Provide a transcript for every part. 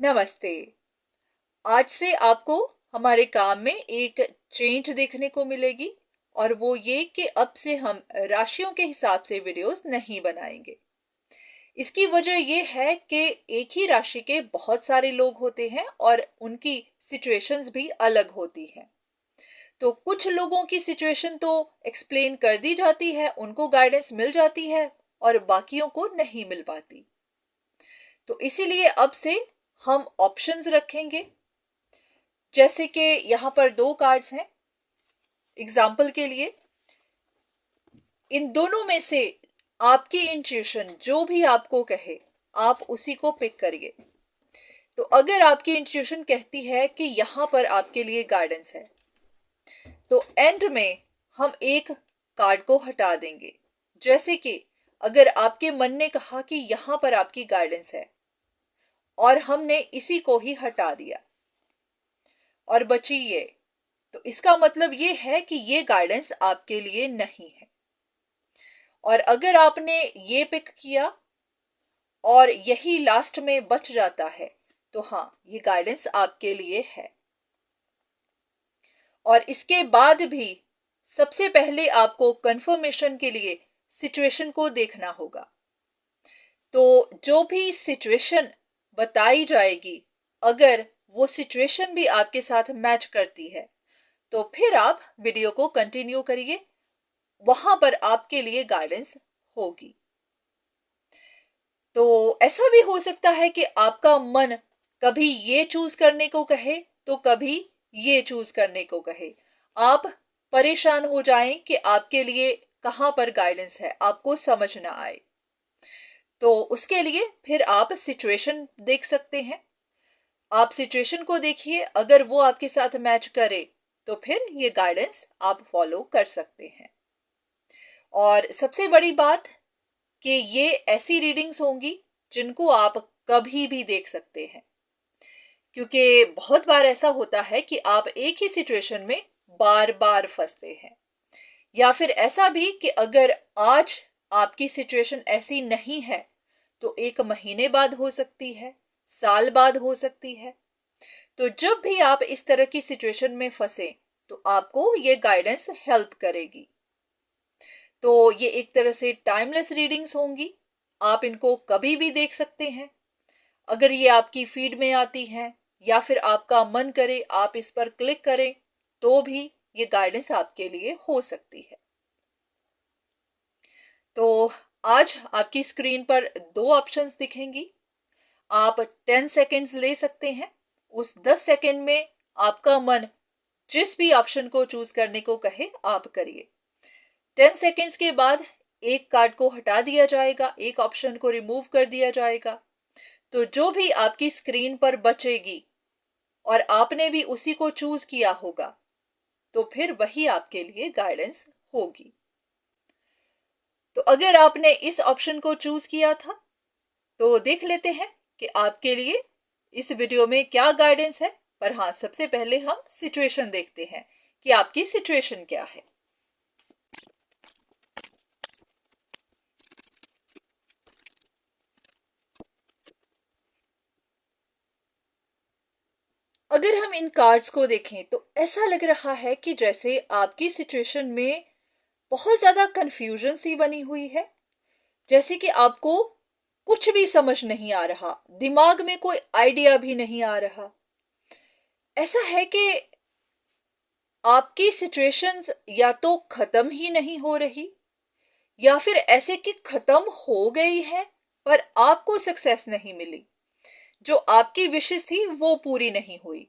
नमस्ते। आज से आपको हमारे काम में एक चेंज देखने को मिलेगी और वो ये कि अब से हम राशियों के हिसाब से वीडियोस नहीं बनाएंगे। इसकी वजह ये है कि एक ही राशि के बहुत सारे लोग होते हैं और उनकी सिचुएशंस भी अलग होती हैं। तो कुछ लोगों की सिचुएशन तो एक्सप्लेन कर दी जाती है, उनको गाइडेंस मिल जाती है और बाकियों को नहीं मिल पाती। तो इसीलिए अब से हम ऑप्शंस रखेंगे। जैसे कि यहाँ पर दो कार्ड्स हैं एग्जाम्पल के लिए। इन दोनों में से आपकी इंट्यूशन जो भी आपको कहे आप उसी को पिक करिए। तो अगर आपकी इंट्यूशन कहती है कि यहाँ पर आपके लिए गाइडेंस है तो एंड में हम एक कार्ड को हटा देंगे। जैसे कि अगर आपके मन ने कहा कि यहाँ पर आपकी गाइडेंस है और हमने इसी को ही हटा दिया और बची ये, तो इसका मतलब ये है कि ये गाइडेंस आपके लिए नहीं है। और अगर आपने ये पिक किया और यही लास्ट में बच जाता है तो हाँ, ये गाइडेंस आपके लिए है। और इसके बाद भी सबसे पहले आपको कंफर्मेशन के लिए सिचुएशन को देखना होगा। तो जो भी सिचुएशन बताई जाएगी, अगर वो सिचुएशन भी आपके साथ मैच करती है तो फिर आप वीडियो को कंटिन्यू करिए, वहां पर आपके लिए गाइडेंस होगी। तो ऐसा भी हो सकता है कि आपका मन कभी ये चूज करने को कहे तो कभी ये चूज करने को कहे। आप परेशान हो जाएं कि आपके लिए कहां पर गाइडेंस है, आपको समझ ना आए। तो उसके लिए फिर आप सिचुएशन देख सकते हैं। आप सिचुएशन को देखिए, अगर वो आपके साथ मैच करे तो फिर ये गाइडेंस आप फॉलो कर सकते हैं। और सबसे बड़ी बात कि ये ऐसी रीडिंग्स होंगी जिनको आप कभी भी देख सकते हैं, क्योंकि बहुत बार ऐसा होता है कि आप एक ही सिचुएशन में बार बार फंसते हैं। या फिर ऐसा भी कि अगर आज आपकी सिचुएशन ऐसी नहीं है तो 1 महीने बाद हो सकती है, साल बाद हो सकती है। तो जब भी आप इस तरह की सिचुएशन में फंसे तो आपको ये गाइडेंस हेल्प करेगी। तो ये एक तरह से टाइमलेस रीडिंग्स होंगी, आप इनको कभी भी देख सकते हैं। अगर ये आपकी फीड में आती हैं या फिर आपका मन करे आप इस पर क्लिक करें तो भी ये गाइडेंस आपके लिए हो सकती है। तो आज आपकी स्क्रीन पर दो ऑप्शंस दिखेंगी। आप 10 सेकेंड्स ले सकते हैं। उस 10 सेकेंड में आपका मन जिस भी ऑप्शन को चूज करने को कहे आप करिए। 10 सेकेंड्स के बाद एक कार्ड को हटा दिया जाएगा, एक ऑप्शन को रिमूव कर दिया जाएगा। तो जो भी आपकी स्क्रीन पर बचेगी और आपने भी उसी को चूज किया होगा तो फिर वही आपके लिए गाइडेंस होगी। तो अगर आपने इस ऑप्शन को चूज किया था तो देख लेते हैं कि आपके लिए इस वीडियो में क्या गाइडेंस है। पर हाँ, सबसे पहले हम सिचुएशन देखते हैं कि आपकी सिचुएशन क्या है। अगर हम इन कार्ड्स को देखें तो ऐसा लग रहा है कि जैसे आपकी सिचुएशन में बहुत ज्यादा कंफ्यूजन सी बनी हुई है। जैसे कि आपको कुछ भी समझ नहीं आ रहा, दिमाग में कोई आइडिया भी नहीं आ रहा। ऐसा है कि आपकी सिचुएशंस या तो खत्म ही नहीं हो रही या फिर ऐसे कि खत्म हो गई है पर आपको सक्सेस नहीं मिली, जो आपकी विशेष थी वो पूरी नहीं हुई।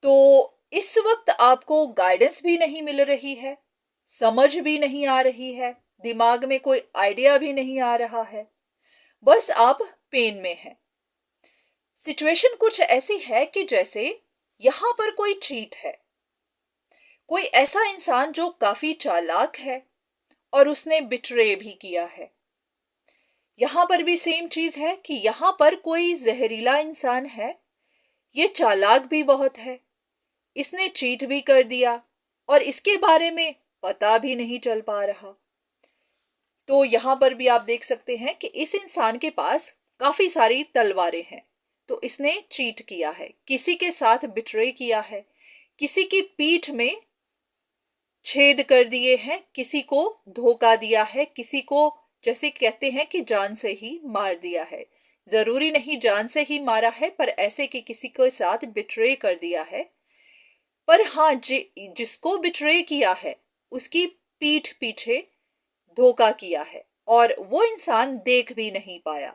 तो इस वक्त आपको गाइडेंस भी नहीं मिल रही है, समझ भी नहीं आ रही है, दिमाग में कोई आइडिया भी नहीं आ रहा है, बस आप पेन में हैं। सिचुएशन कुछ ऐसी है कि जैसे यहां पर कोई चीट है, कोई ऐसा इंसान जो काफी चालाक है और उसने बिट्रे भी किया है। यहां पर भी सेम चीज है कि यहां पर कोई जहरीला इंसान है, ये चालाक भी बहुत है, इसने चीट भी कर दिया और इसके बारे में पता भी नहीं चल पा रहा। तो यहां पर भी आप देख सकते हैं कि इस इंसान के पास काफी सारी तलवारें हैं, तो इसने चीट किया है, किसी के साथ बिट्रे किया है, किसी की पीठ में छेद कर दिए हैं, किसी को धोखा दिया है, किसी को जैसे कहते हैं कि जान से ही मार दिया है। जरूरी नहीं जान से ही मारा है, पर ऐसे कि किसी के साथ बिट्रे कर दिया है। पर हाँ, जिसको बिट्रे किया है उसकी पीठ पीछे धोखा किया है और वो इंसान देख भी नहीं पाया।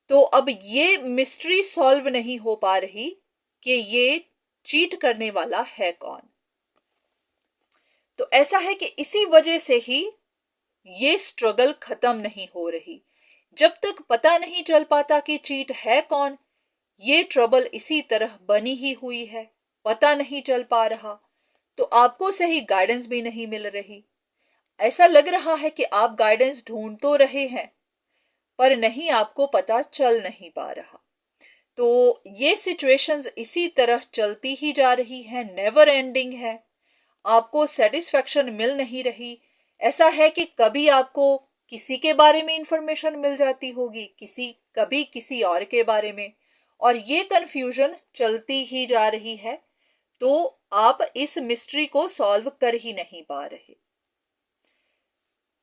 तो अब ये मिस्ट्री सॉल्व नहीं हो पा रही कि ये चीट करने वाला है कौन। तो ऐसा है कि इसी वजह से ही ये स्ट्रगल खत्म नहीं हो रही। जब तक पता नहीं चल पाता कि चीट है कौन, ये ट्रबल इसी तरह बनी ही हुई है। पता नहीं चल पा रहा तो आपको सही गाइडेंस भी नहीं मिल रही। ऐसा लग रहा है कि आप गाइडेंस ढूंढ तो रहे हैं पर नहीं, आपको पता चल नहीं पा रहा। तो ये सिचुएशंस इसी तरह चलती ही जा रही है, नेवर एंडिंग है। आपको सेटिस्फेक्शन मिल नहीं रही। ऐसा है कि कभी आपको किसी के बारे में इंफॉर्मेशन मिल जाती होगी, कभी किसी और के बारे में, और ये कंफ्यूजन चलती ही जा रही है। तो आप इस मिस्ट्री को सॉल्व कर ही नहीं पा रहे।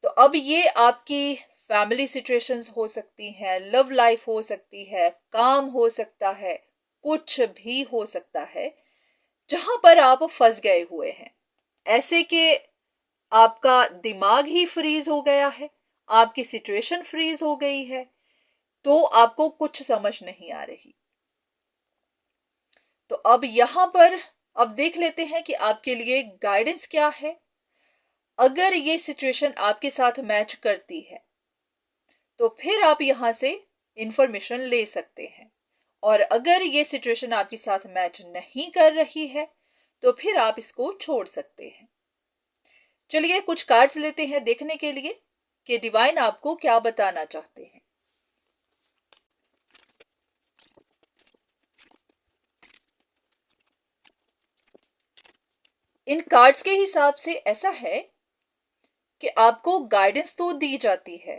तो अब ये आपकी फैमिली सिचुएशंस हो सकती हैं, लव लाइफ हो सकती है, काम हो सकता है, कुछ भी हो सकता है जहां पर आप फंस गए हुए हैं। ऐसे कि आपका दिमाग ही फ्रीज हो गया है, आपकी सिचुएशन फ्रीज हो गई है, तो आपको कुछ समझ नहीं आ रही। तो अब यहां पर अब देख लेते हैं कि आपके लिए गाइडेंस क्या है। अगर ये सिचुएशन आपके साथ मैच करती है तो फिर आप यहां से इंफॉर्मेशन ले सकते हैं, और अगर ये सिचुएशन आपके साथ मैच नहीं कर रही है तो फिर आप इसको छोड़ सकते हैं। चलिए कुछ कार्ड्स लेते हैं देखने के लिए कि डिवाइन आपको क्या बताना चाहते हैं। इन कार्ड्स के हिसाब से ऐसा है कि आपको गाइडेंस तो दी जाती है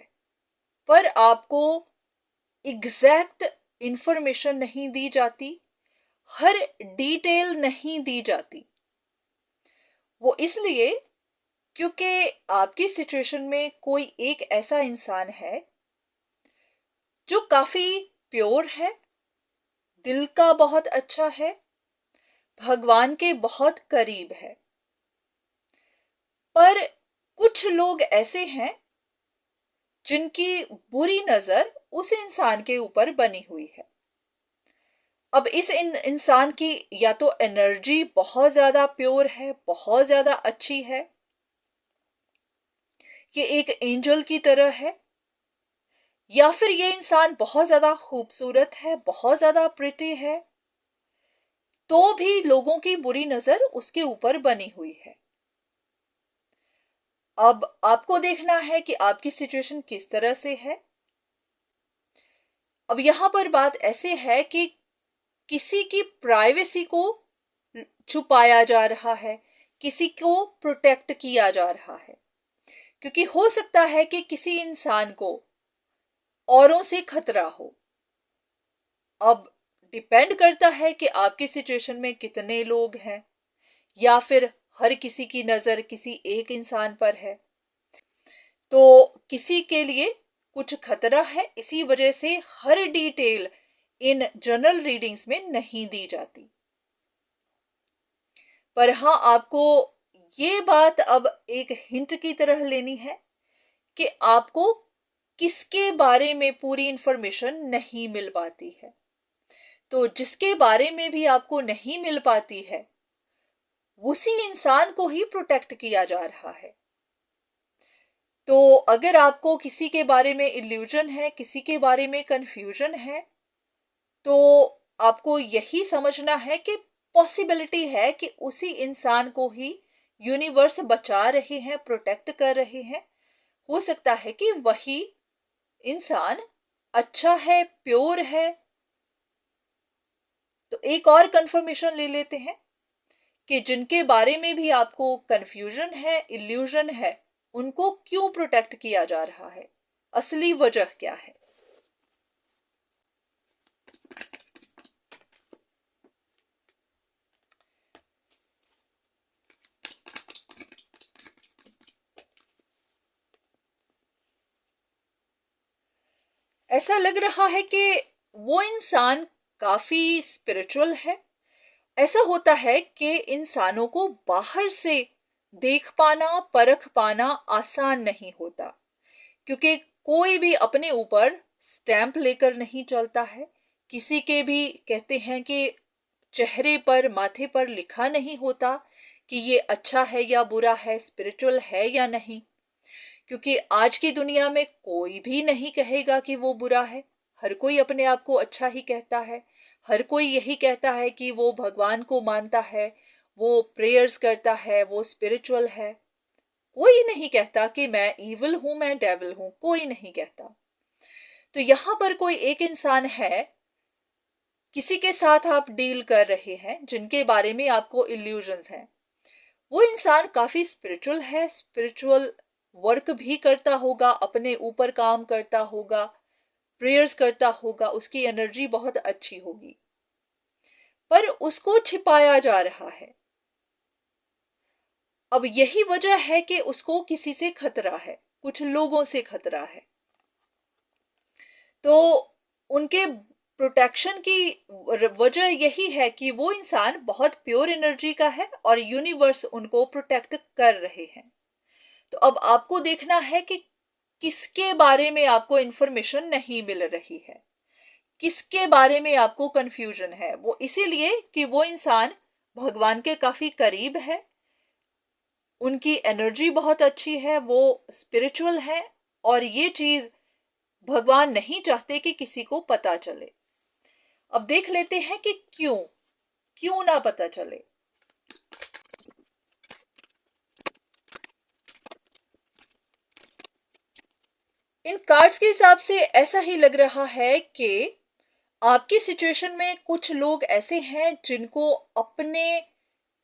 पर आपको एग्जैक्ट इंफॉर्मेशन नहीं दी जाती, हर डिटेल नहीं दी जाती। वो इसलिए क्योंकि आपकी सिचुएशन में कोई एक ऐसा इंसान है जो काफी प्योर है, दिल का बहुत अच्छा है, भगवान के बहुत करीब है। पर कुछ लोग ऐसे हैं जिनकी बुरी नजर उस इंसान के ऊपर बनी हुई है। अब इस इंसान की या तो एनर्जी बहुत ज्यादा प्योर है, बहुत ज्यादा अच्छी है, ये एक एंजल की तरह है, या फिर ये इंसान बहुत ज्यादा खूबसूरत है, बहुत ज्यादा प्रिटी है, तो भी लोगों की बुरी नजर उसके ऊपर बनी हुई है। अब आपको देखना है कि आपकी सिचुएशन किस तरह से है। अब यहां पर बात ऐसे है कि किसी की प्राइवेसी को छुपाया जा रहा है, किसी को प्रोटेक्ट किया जा रहा है, क्योंकि हो सकता है कि किसी इंसान को औरों से खतरा हो। अब डिपेंड करता है कि आपकी सिचुएशन में कितने लोग हैं, या फिर हर किसी की नजर किसी एक इंसान पर है, तो किसी के लिए कुछ खतरा है। इसी वजह से हर डिटेल इन जनरल रीडिंग्स में नहीं दी जाती। पर हाँ, आपको ये बात अब एक हिंट की तरह लेनी है कि आपको किसके बारे में पूरी इंफॉर्मेशन नहीं मिल पाती है। तो जिसके बारे में भी आपको नहीं मिल पाती है उसी इंसान को ही प्रोटेक्ट किया जा रहा है। तो अगर आपको किसी के बारे में इल्यूजन है, किसी के बारे में कंफ्यूजन है, तो आपको यही समझना है कि पॉसिबिलिटी है कि उसी इंसान को ही यूनिवर्स बचा रहे हैं, प्रोटेक्ट कर रहे हैं। हो सकता है कि वही इंसान अच्छा है, प्योर है। तो एक और कंफर्मेशन ले लेते हैं कि जिनके बारे में भी आपको कंफ्यूजन है, इल्यूजन है, उनको क्यों प्रोटेक्ट किया जा रहा है, असली वजह क्या है। ऐसा लग रहा है कि वो इंसान काफी स्पिरिचुअल है। ऐसा होता है कि इंसानों को बाहर से देख पाना, परख पाना आसान नहीं होता, क्योंकि कोई भी अपने ऊपर स्टैंप लेकर नहीं चलता है। किसी के भी कहते हैं कि चेहरे पर, माथे पर लिखा नहीं होता कि ये अच्छा है या बुरा है, स्पिरिचुअल है या नहीं। क्योंकि आज की दुनिया में कोई भी नहीं कहेगा कि वो बुरा है। हर कोई अपने आप को अच्छा ही कहता है। हर कोई यही कहता है कि वो भगवान को मानता है, वो प्रेयर्स करता है, वो स्पिरिचुअल है। कोई नहीं कहता कि मैं इविल हूं, मैं डेविल हूं, कोई नहीं कहता। तो यहां पर कोई एक इंसान है, किसी के साथ आप डील कर रहे हैं जिनके बारे में आपको इल्यूजन्स हैं। वो इंसान काफी स्पिरिचुअल है, स्पिरिचुअल वर्क भी करता होगा, अपने ऊपर काम करता होगा, प्रेयर्स करता होगा, उसकी एनर्जी बहुत अच्छी होगी, पर उसको छिपाया जा रहा है। अब यही वजह है कि उसको किसी से खतरा है, कुछ लोगों से खतरा है। तो उनके प्रोटेक्शन की वजह यही है कि वो इंसान बहुत प्योर एनर्जी का है और यूनिवर्स उनको प्रोटेक्ट कर रहे हैं। तो अब आपको देखना है कि किसके बारे में आपको इंफॉर्मेशन नहीं मिल रही है, किसके बारे में आपको कंफ्यूजन है। वो इसीलिए कि वो इंसान भगवान के काफी करीब है, उनकी एनर्जी बहुत अच्छी है, वो स्पिरिचुअल है, और ये चीज भगवान नहीं चाहते कि किसी को पता चले। अब देख लेते हैं कि क्यों क्यों ना पता चले। इन कार्ड्स के हिसाब से ऐसा ही लग रहा है कि आपकी सिचुएशन में कुछ लोग ऐसे हैं जिनको अपने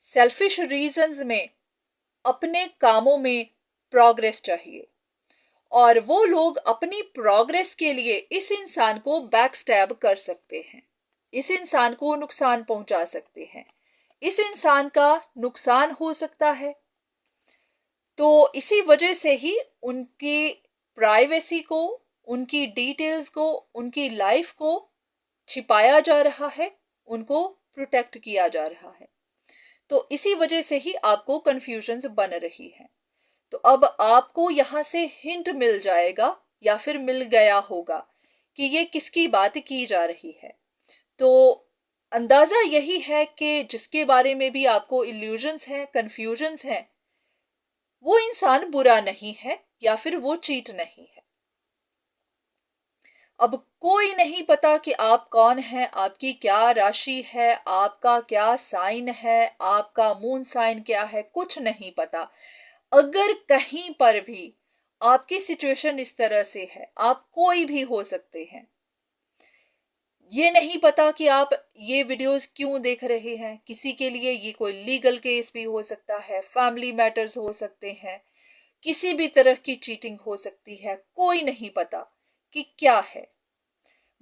सेल्फिश रीजंस में, अपने कामों में प्रोग्रेस चाहिए, और वो लोग अपनी प्रोग्रेस के लिए इस इंसान को बैक स्टैब कर सकते हैं, इस इंसान को नुकसान पहुंचा सकते हैं, इस इंसान का नुकसान हो सकता है। तो इसी वजह से ही उनकी प्राइवेसी को, उनकी डिटेल्स को, उनकी लाइफ को छिपाया जा रहा है, उनको प्रोटेक्ट किया जा रहा है। तो इसी वजह से ही आपको कंफ्यूजन बन रही है। तो अब आपको यहां से हिंट मिल जाएगा या फिर मिल गया होगा कि ये किसकी बात की जा रही है। तो अंदाजा यही है कि जिसके बारे में भी आपको इल्यूजन्स हैं, कंफ्यूजन्स हैं, वो इंसान बुरा नहीं है या फिर वो चीट नहीं है। अब कोई नहीं पता कि आप कौन हैं, आपकी क्या राशि है, आपका क्या साइन है, आपका मून साइन क्या है, कुछ नहीं पता। अगर कहीं पर भी आपकी सिचुएशन इस तरह से है, आप कोई भी हो सकते हैं। ये नहीं पता कि आप ये वीडियोस क्यों देख रहे हैं। किसी के लिए ये कोई लीगल केस भी हो सकता है, फैमिली मैटर्स हो सकते हैं, किसी भी तरह की चीटिंग हो सकती है, कोई नहीं पता कि क्या है।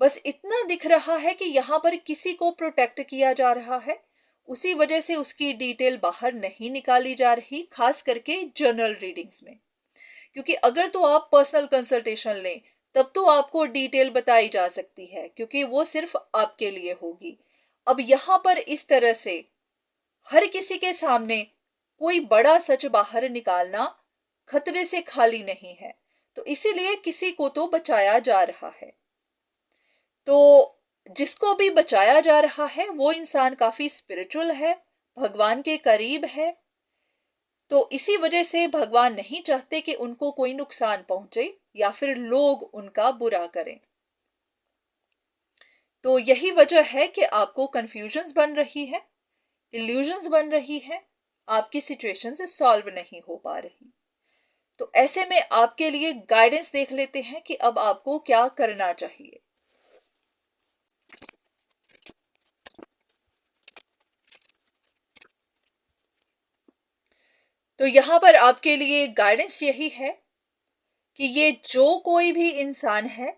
बस इतना दिख रहा है कि यहाँ पर किसी को प्रोटेक्ट किया जा रहा है, उसी वजह से उसकी डिटेल बाहर नहीं निकाली जा रही, खास करके जर्नल रीडिंग्स में। क्योंकि अगर तो आप पर्सनल कंसल्टेशन लें तब तो आपको डिटेल बताई जा सकती है, क्योंकि वो सिर्फ आपके लिए होगी। अब यहां पर इस तरह से हर किसी के सामने कोई बड़ा सच बाहर निकालना खतरे से खाली नहीं है, तो इसीलिए किसी को तो बचाया जा रहा है। तो जिसको भी बचाया जा रहा है वो इंसान काफी स्पिरिचुअल है, भगवान के करीब है। तो इसी वजह से भगवान नहीं चाहते कि उनको कोई नुकसान पहुंचे या फिर लोग उनका बुरा करें। तो यही वजह है कि आपको कंफ्यूजन्स बन रही है, इल्यूजन्स बन रही है, आपकी सिचुएशन से सॉल्व नहीं हो पा रही। तो ऐसे में आपके लिए गाइडेंस देख लेते हैं कि अब आपको क्या करना चाहिए। तो यहां पर आपके लिए गाइडेंस यही है कि ये जो कोई भी इंसान है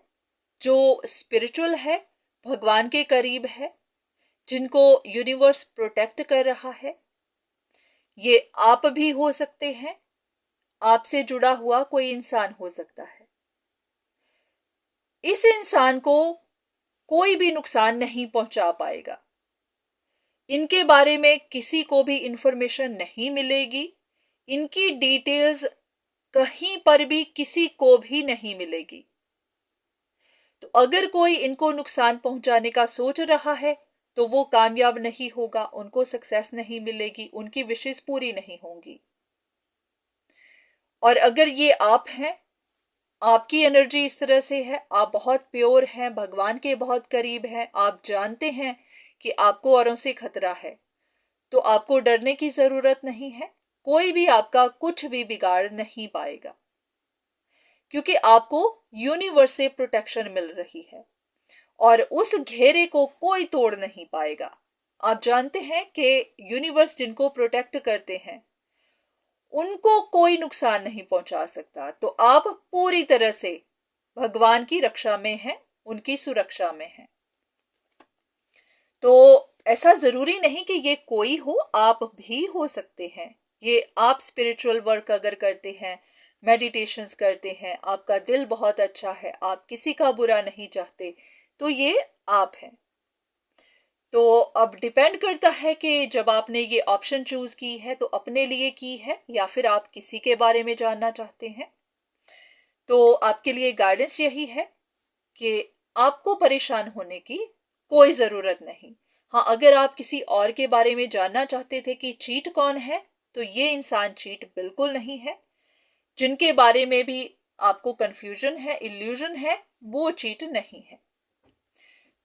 जो स्पिरिचुअल है, भगवान के करीब है, जिनको यूनिवर्स प्रोटेक्ट कर रहा है, ये आप भी हो सकते हैं, आपसे जुड़ा हुआ कोई इंसान हो सकता है। इस इंसान को कोई भी नुकसान नहीं पहुंचा पाएगा। इनके बारे में किसी को भी इंफॉर्मेशन नहीं मिलेगी। इनकी डिटेल्स कहीं पर भी किसी को भी नहीं मिलेगी। तो अगर कोई इनको नुकसान पहुंचाने का सोच रहा है तो वो कामयाब नहीं होगा, उनको सक्सेस नहीं मिलेगी, उनकी विशेष पूरी नहीं होंगी। और अगर ये आप हैं, आपकी एनर्जी इस तरह से है, आप बहुत प्योर हैं, भगवान के बहुत करीब हैं, आप जानते हैं कि आपको औरों से खतरा है, तो आपको डरने की जरूरत नहीं है। कोई भी आपका कुछ भी बिगाड़ नहीं पाएगा, क्योंकि आपको यूनिवर्स से प्रोटेक्शन मिल रही है और उस घेरे को कोई तोड़ नहीं पाएगा। आप जानते हैं कि यूनिवर्स जिनको प्रोटेक्ट करते हैं उनको कोई नुकसान नहीं पहुंचा सकता। तो आप पूरी तरह से भगवान की रक्षा में हैं, उनकी सुरक्षा में हैं। तो ऐसा जरूरी नहीं कि ये कोई हो, आप भी हो सकते हैं। ये आप स्पिरिचुअल वर्क अगर करते हैं, मेडिटेशंस करते हैं, आपका दिल बहुत अच्छा है, आप किसी का बुरा नहीं चाहते, तो ये आप हैं। तो अब डिपेंड करता है कि जब आपने ये ऑप्शन चूज की है तो अपने लिए की है या फिर आप किसी के बारे में जानना चाहते हैं। तो आपके लिए गाइडेंस यही है कि आपको परेशान होने की कोई जरूरत नहीं। हाँ, अगर आप किसी और के बारे में जानना चाहते थे कि चीट कौन है, तो ये इंसान चीट बिल्कुल नहीं है। जिनके बारे में भी आपको कंफ्यूजन है, इल्यूजन है, वो चीट नहीं है।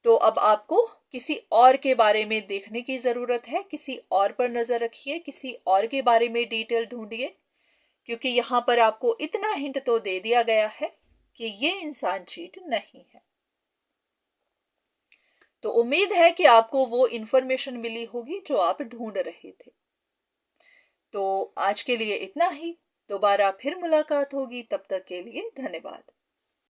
तो अब आपको किसी और के बारे में देखने की जरूरत है, किसी और पर नजर रखिए, किसी और के बारे में डिटेल ढूंढिए, क्योंकि यहां पर आपको इतना हिंट तो दे दिया गया है कि ये इंसान चीट नहीं है। तो उम्मीद है कि आपको वो इंफॉर्मेशन मिली होगी जो आप ढूंढ रहे थे। तो आज के लिए इतना ही। दोबारा फिर मुलाकात होगी, तब तक के लिए धन्यवाद।